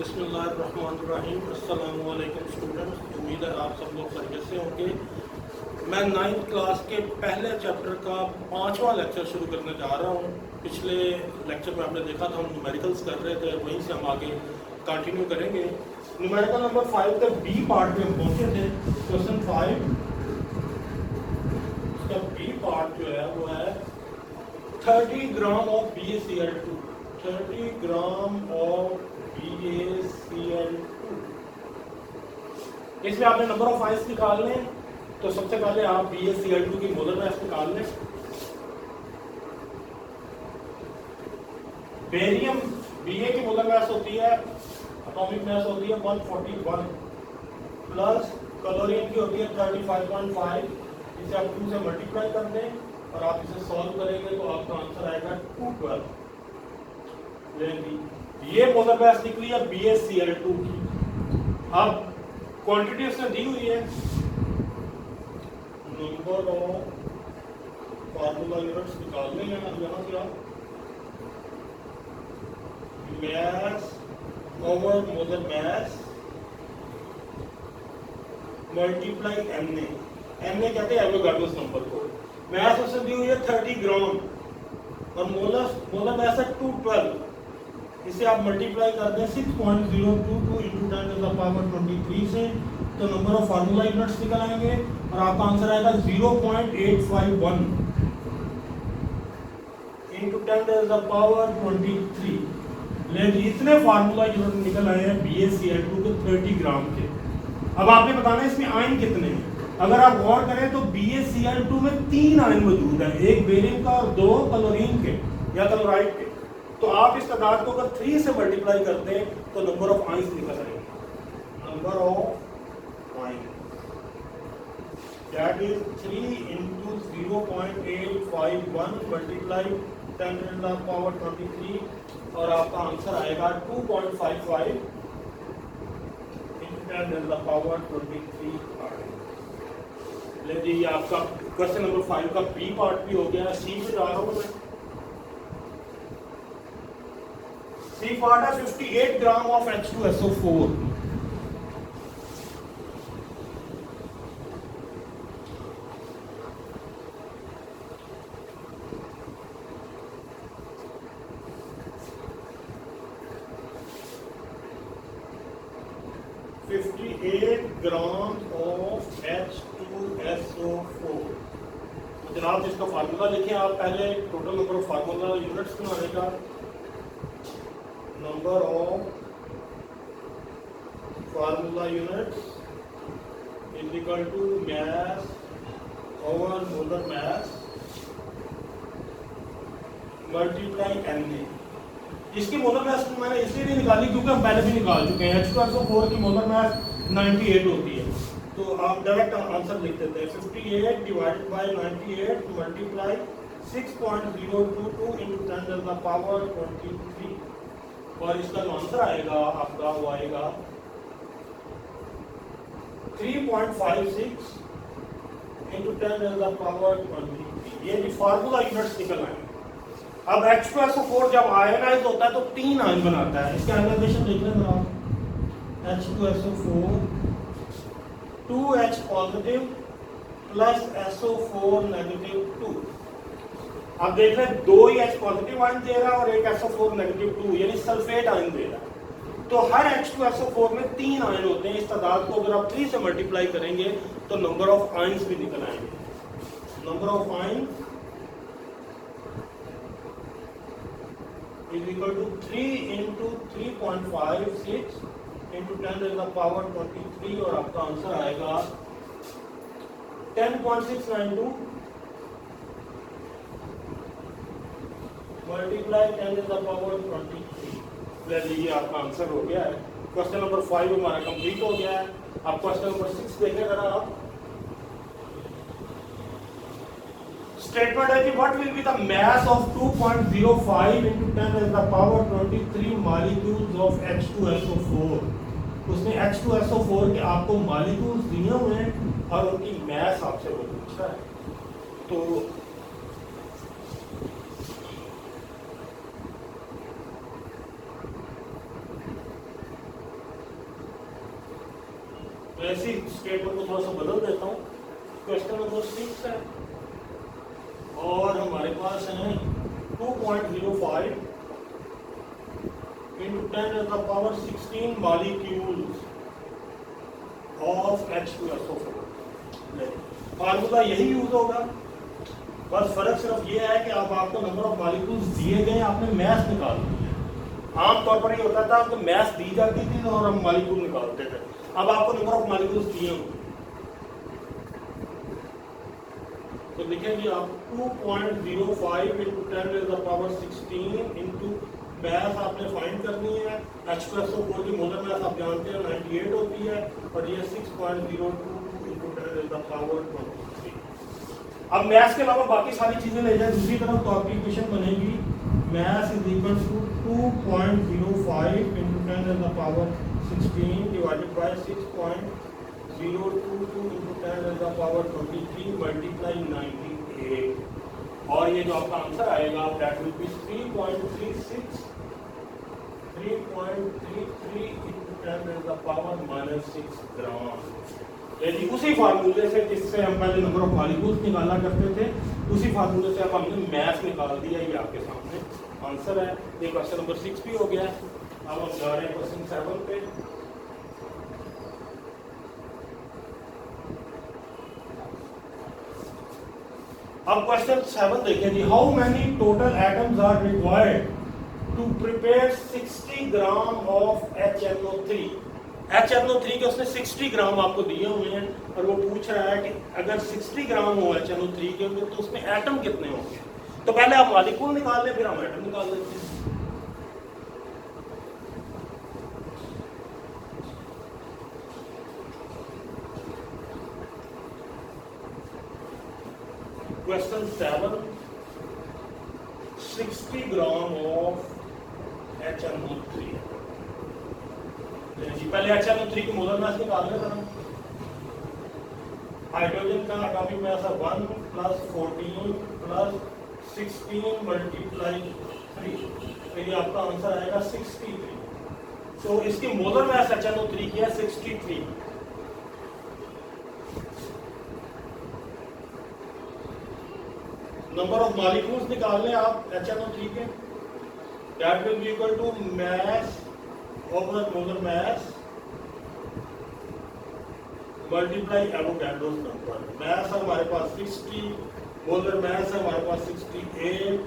बिस्मिल्लाहिर्रहमानिर्रहीम। अस्सलामु अलैकुम स्टूडेंट्स, उम्मीद है आप सब लोग खैरियत से होंगे। मैं 9th क्लास के पहले चैप्टर का 5वां लेक्चर शुरू करने जा रहा हूँ। पिछले लेक्चर में आपने देखा था हम न्यूमेरिकल्स कर रहे थे, वहीं से हम आगे कंटिन्यू करेंगे। न्यूमेरिकल नंबर 5 के बी पार्ट में हम पहुँचे थे। क्वेश्चन 5 उसका बी पार्ट जो है वो है 30 gram of BaCl2, 30 gram of BaCl2। इसमें आपने नंबर ऑफ आइंस निकालने, तो सबसे पहले आप BaCl2 की मोलर मास निकाल लें। बेरियम Ba की मोलर मास होती है, एटॉमिक मास होती है 141 प्लस क्लोरीन की होती है 35.5। इसे आप 2 से मल्टीप्लाई कर दें और आप इसे सॉल्व करेंगे तो आपका आंसर आएगा 212। ये मोलर मास निकली है BaCl2 की। अब क्वांटिटी उसने दी हुई है, नंबर ऑफ फार्मूला यूनिट्स निकालने हैं। अब यहाँ से आप मास over molar mass multiply Na कहते हैं एवोगाड्रोस नंबर को। मास उसने दी हुई है 30 ग्राम और मोलर मास है 212। इसे आप मल्टीप्लाई कर दें 6.022 इंटू 10⁻23 से, तो नंबर ऑफ फार्मूला यूनिट्स निकल आएंगे और आपका आंसर आएगा 0.851 इंटू 10⁻23। लेकिन इतने फार्मूला यूनिट निकल आए हैं BaCl2 के 30 ग्राम के। अब आपने बताना है इसमें आयन कितने हैं। अगर आप गौर करें तो BaCl2 में 3 आयन मौजूद हैं, एक बेरियम का और 2 क्लोरीन के या क्लोराइड के। तो आप इस तादाद को अगर 3 से मल्टीप्लाई करते हैं तो नंबर ऑफ आयंस निकल आएंगे। Number of ions that is 3 into 0.851 multiply 10⁻23 और आपका आंसर आएगा 2.55 इंटू 10⁻23। लेकिन ये आपका क्वेश्चन नंबर 5 का बी पार्ट भी हो गया। सी पे जा रहा हूँ मैं। सी पार्ट है 58 ग्राम ऑफ H2SO4। जनाब जिसका फार्मूला लिखें आप पहले, total number of formula units बनाने का। Number of formula units is equal to mass over molar mass multiply Na। इसकी मोलर मास मैंने इसलिए नहीं निकाली क्योंकि हम पहले भी निकाल चुके हैं। H2SO4 की मोलर मास 98 होती है, तो आप डायरेक्ट आंसर लिख देते हैं 58 डिवाइडेड बाय 98 मल्टीप्लाई 6.022 इंटू 10⁻23 और इसका जो आंसर आएगा आपका वो आएगा 3.56 इंटू 10⁻23। ये फार्मूला यूनिट्स निकल आएंगे। अब H2SO4 जब आयनाइज होता है तो 3 आयन बनाता है। इसका आयनाइजेशन देख लें आप। H2SO4 2H positive plus SO4 negative 2। आप देख रहे हैं 2 ही H पॉजिटिव आयन दे रहा है और एक SO4 नेगेटिव 2, यानी सल्फेट आयन दे रहा है। तो हर H2SO4 में 3 आयन होते हैं। इस तादाद को अगर आप 3 से मल्टीप्लाई करेंगे तो नंबर ऑफ आयंस भी निकल आएंगे। Number of ions is equal to 3 into 3.56 into 10⁻23 और आपका आंसर आएगा 10.692 मल्टीप्लाई 10⁻23। ये आपका आंसर हो गया है। क्वेश्चन नंबर 5 हमारा कंप्लीट हो गया है। अब क्वेश्चन नंबर 6 देखें जरा आप। स्टेटमेंट है कि what will be the mass of 2.05 into 10⁻23 molecules of H2SO4। उसने H2SO4 के आपको मॉलिक्यूल्स दिए हुए हैं और उनकी मास आपसे वो पूछा है। तो ऐसी स्टेटमेंट को थोड़ा सा बदल देता हूँ। क्वेश्चन नंबर 6 है और हमारे पास है 2.05 into 10 to the power 16 molecules of H2SO4। Formula यही यूज होगा, बस फर्क सिर्फ ये है कि अब आपको नंबर ऑफ मॉलिक्यूल्स दिए गए, आपने मैथ निकालनी है। आमतौर पर ये होता था आपको मैथ दी जाती थी और हम मॉलिक्यूल निकालते थे। अब आपको नंबर ऑफ मॉलिक्यूल्स दिए होंगे तो लिखेंगे आप 2.05 into 10 to the power 16 into math आपने फाइंड करनी है। H2SO4 की मोलर मैथ आप जानते हैं 98 होती है और ये 6.022 into 10 to the power 23। अब मैथ के अलावा बाकी सारी चीजें ले जाए दूसरी तरफ तो आपकी इक्वेशन बनेगी math is equal to 2.05 into 10 to the power 16 divided by 6.022 into 10 to the power 23 multiply 98 और ये जो आपका आंसर आएगा that will B 3.33 into 10 to the power -6 ग्राम। यदि उसी फार्मूले से जिससे हम पहले नंबर ऑफ मॉलिक्यूल्स निकाला करते थे उसी फार्मूले से अब हमने मैथ निकाल दिया। ये आपके सामने आंसर है। ये क्वेश्चन नंबर 6 भी हो गया। अब हम जा रहे हैं क्वेश्चन 7 पे। अब क्वेश्चन 7 देखें जी। How many total atoms are required to prepare 60 gram of HNO3। HNO3 के उसने 60 ग्राम आपको दिए हुए हैं और वो पूछ रहा है कि अगर 60 ग्राम हो HNO3 के तो उसमें एटम कितने होंगे। तो पहले आप मॉलिक्यूल निकाल लें फिर हम एटम निकाल लेते हैं। क्वेश्चन 7 60 ग्राम ऑफ HNO3 जी। पहले HNO3 की मोलर मास निकाल लें जरा। हाइड्रोजन का एटॉमिक मास है 1 + 14 + 16 × 3 तो ये आपका आंसर आएगा 63। तो इसकी मोलर मास HNO3 की है 63। नंबर ऑफ मॉलिक्यूल्स निकाल लें आप HNO3 के that will be equal to mass over molar mass multiply Avogadro's number. Mass हमारे पास 60, मोलर मास हमारे पास 68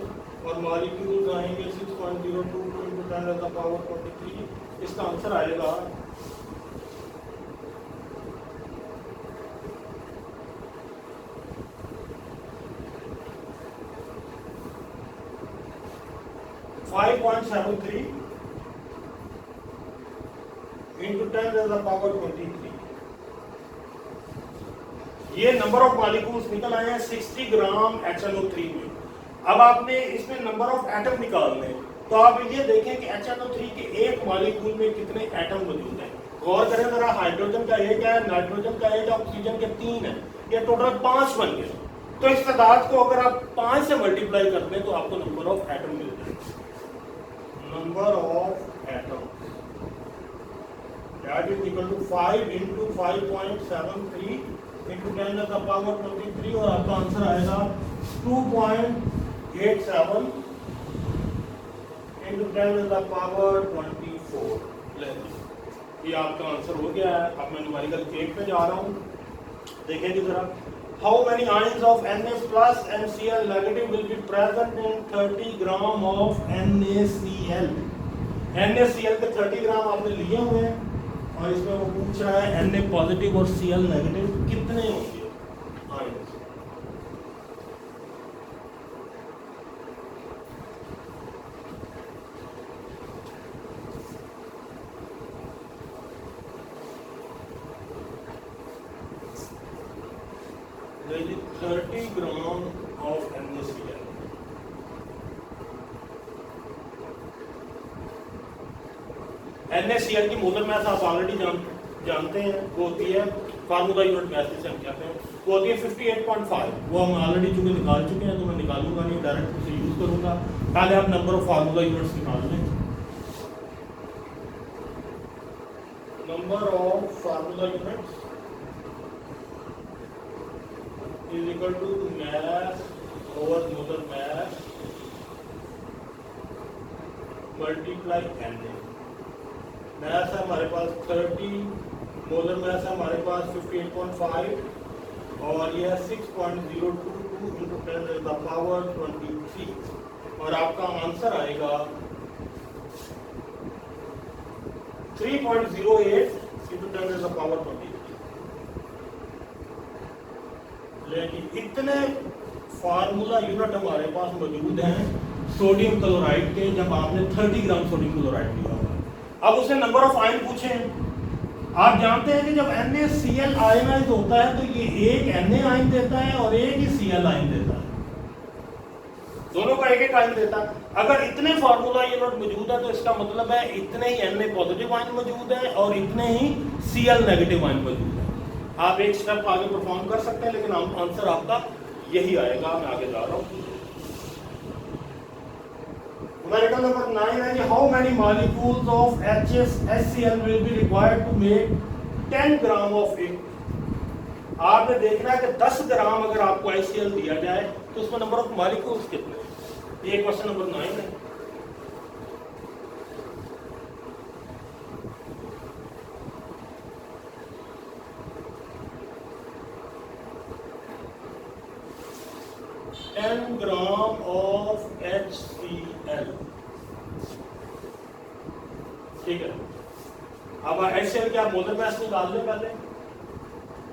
और मॉलिक्यूल्स आएंगे 6.022 into 10 to the power 23। इसका आंसर आएगा 5.73 into 10 to the power 23। ये नंबर ऑफ मॉलिक्यूल्स निकल आए हैं 60 ग्राम HNO3 में। अब आपने इसमें नंबर ऑफ एटम निकालने तो आप ये देखें कि HNO3 के एक मॉलिक्यूल में कितने एटम मौजूद हैं। गौर करें जरा, हाइड्रोजन का एक है, नाइट्रोजन का एक, ऑक्सीजन के 3 है, ये टोटल 5 बन गए। तो इस तादाद को अगर आप 5 से मल्टीप्लाई करते हैं तो आपको नंबर ऑफ एटम मिल जाएगा। Number of atom that is equal to 5 into 5.73 into 10 to the power 23 और आपका आंसर आएगा 2.87 into 10 to the power 24। ये आपका आंसर हो गया है। अब मैं न्यूमेरिकल 8 पे जा रहा हूँ। देखेंगे जरा। How many ions of Na plus NaCl negative will be present in 30 gram of NaCl। NaCl के 30 ग्राम आपने लिए हुए हैं और इसमें वो पूछ रहा है Na पॉजिटिव और Cl नेगेटिव कितने होंगे ions. There is 30 gram of NaCl। NaCl की मोलर मास आप ऑलरेडी जानते हैं, वो होती है फार्मूला यूनिट मास जिसे हम कहते हैं, वो होती है 58.5। वो हम ऑलरेडी चूंकि निकाल चुके हैं तो मैं निकालूंगा नहीं, डायरेक्ट उसे यूज करूंगा। पहले आप नंबर ऑफ फार्मूला यूनिट्स निकाल लें। number of formula units is equal to mass over molar mass multiply Na। mass है हमारे पास 30, मोलर mass है हमारे पास 58.5 और यह 6.022 into 10 raised to the power 23 और आपका आंसर आएगा 3.08 into 10 raised to the power 23। लेकिन इतने फार्मूला यूनिट हमारे पास मौजूद हैं सोडियम क्लोराइड के, जब आपने 30 ग्राम सोडियम क्लोराइड लिया होगा। अब उसे नंबर ऑफ आयन पूछे। आप जानते हैं कि जब NaCl आयनाइज होता है तो ये एक Na आयन देता है और एक ही Cl आयन देता है, दोनों का एक एक आयन देता है। अगर इतने फार्मूला यूनिट मौजूद है तो इसका मतलब है इतने ही Na पॉजिटिव आयन मौजूद है और इतने ही Cl नेगेटिव आयन मौजूद है। आप एक स्टेप आगे परफॉर्म कर सकते हैं, लेकिन आंसर आपका यही आएगा। मैं आगे जा रहा हूँ। Numerical number 9 है कि how many molecules of HCl will be required to make 10 gram of it। आपने देखना है कि 10 ग्राम अगर आपको HCl दिया जाए तो उसमें नंबर ऑफ मॉलिक्यूल्स कितने हैं। ये क्वेश्चन नंबर 9 है। ग्राम ऑफ HCl, ठीक है। अब HCl क्या मोलर मास निकाल लें पहले।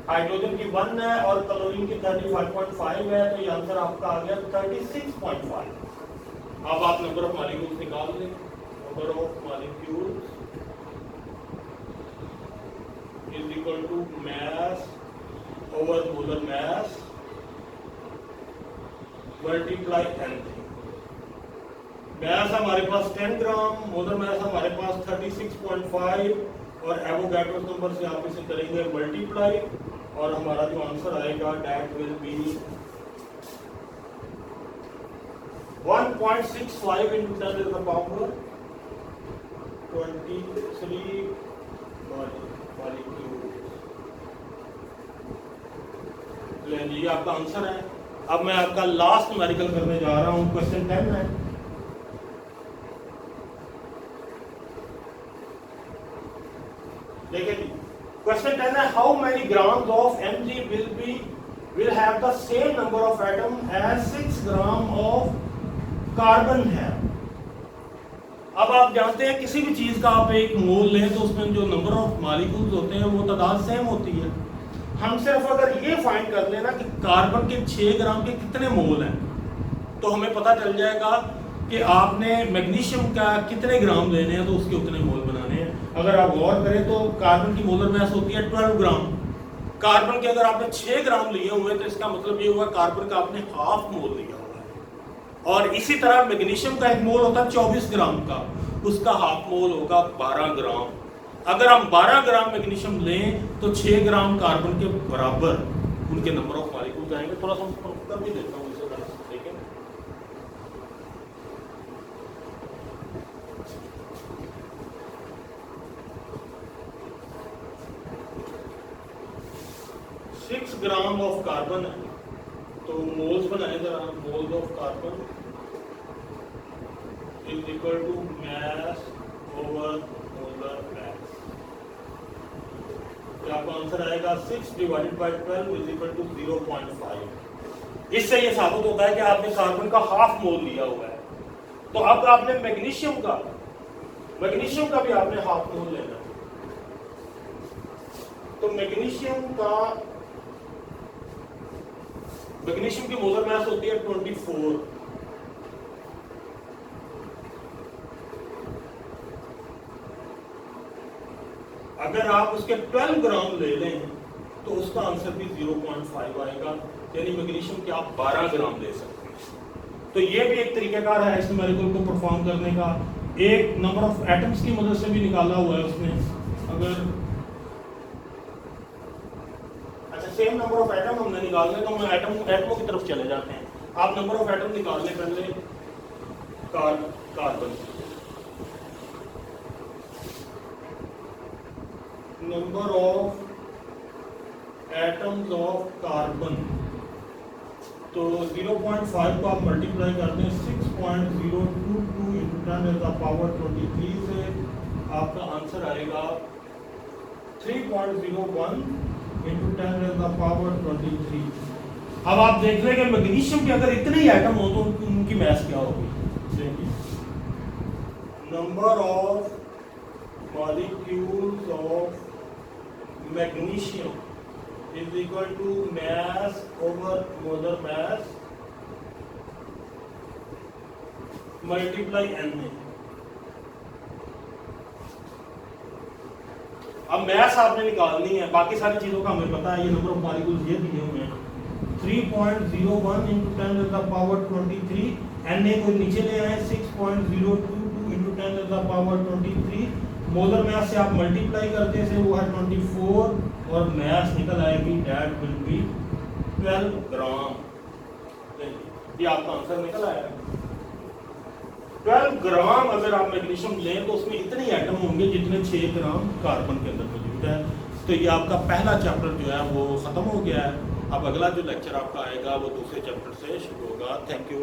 हाइड्रोजन की 1 है और क्लोरीन की 35.5 है, तो ये आंसर आपका आ गया 36.5। अब आप नंबर ऑफ मॉलिक्यूल्स निकाल लें। Number of molecules is equal to mass over molar mass multiply N। Mass हमारे पास 10 ग्राम, मोलर मास हमारे पास 36.5 और एवोगाड्रो नंबर से आप इसे करेंगे मल्टीप्लाई और हमारा जो आंसर आएगा that will B 1.65 into 10 to the power 23 molecules। ये आपका आंसर है। अब मैं आपका लास्ट न्यूमेरिकल करने जा रहा हूं। क्वेश्चन 10 है। देखिए जी, क्वेश्चन 10 है how many grams of Mg will have the same number of atom as 6 gram of carbon है। अब आप जानते हैं किसी भी चीज का आप एक मोल लें तो उसमें जो नंबर ऑफ मॉलिक्यूल्स होते हैं वो तादाद सेम होती है। हम सिर्फ अगर ये फाइंड कर लेना कि कार्बन के 6 ग्राम के कितने मोल हैं तो हमें पता चल जाएगा कि आपने मैग्नीशियम का कितने ग्राम लेने हैं तो उसके उतने मोल बनाने हैं। अगर आप गौर करें तो कार्बन की मोलर मास होती है 12 ग्राम। कार्बन के अगर आपने 6 ग्राम लिए हुए तो इसका मतलब ये हुआ कार्बन का आपने हाफ मोल लिया हुआ है। और इसी तरह मैग्नीशियम का एक मोल होता है 24 ग्राम का, उसका हाफ मोल होगा 12 ग्राम। अगर हम 12 ग्राम मैग्नीशियम लें तो 6 ग्राम कार्बन के बराबर उनके नंबर ऑफ मॉलिक्यूल्स आएंगे। थोड़ा सा कर भी देता हूं इसे, ठीक है। सिक्स ग्राम ऑफ कार्बन है तो मोल्स बनाए जरा। Moles of carbon is equal to mass over molar mass. आपका आंसर आएगा 6 divided by 12 is equal to 0.5। इससे ये साबित होता है कि आपने कार्बन का हाफ मोल लिया हुआ है। तो अब आपने मैग्नीशियम का भी आपने हाफ मोल लेना है। तो मैग्नीशियम की मोलर मास होती है 24। अगर आप उसके 12 ग्राम ले लें तो उसका आंसर भी 0.5 आएगा, यानी मैग्नीशियम के आप 12 ग्राम ले सकते हैं। तो ये भी एक तरीकाकार है इस न्यूमेरिकल को परफॉर्म करने का। एक नंबर ऑफ एटम्स की मदद से भी निकाला हुआ है उसने। अगर अच्छा सेम नंबर ऑफ एटम हमने निकालने तो हम एटमों की तरफ चले जाते हैं। आप नंबर ऑफ एटम निकाल लें पहले carbon. Number of atoms of carbon, तो 0.5 को आप मल्टीप्लाई करते हैं 6.022 इंटू 10 टू द पावर 23 से, आपका आंसर आएगा 3.01 इंटू 10 टू द पावर 23। अब आप देख रहे हैं कि मैग्नीशियम के अगर इतने ही एटम हो तो उनकी मास क्या होगी। देखिए, number of molecules of magnesium is equal to mass over molar mass multiply Na। अब मैस आपने निकालनी है, बाकी सारी चीजों का हमें पता है, ये नंबर ऑफ मॉलिक्यूल्स ये दिए हुए हैं 3.01 into 10 to the power 23, Na को नीचे ले आए 6.022 into 10 to the power 23, molar mass से आप मल्टीप्लाई करते से वो है 24 और मैस निकल आएगी दैट विल बी 12 ग्राम। ये आपका आंसर निकल आएगा 12 ग्राम। अगर आप मैग्नीशियम लें तो उसमें इतने एटम होंगे जितने 6 ग्राम कार्बन के अंदर मौजूद है। तो ये आपका पहला चैप्टर जो है वो ख़त्म हो गया है। अब अगला जो लेक्चर आपका आएगा वो दूसरे चैप्टर से शुरू होगा। Thank you.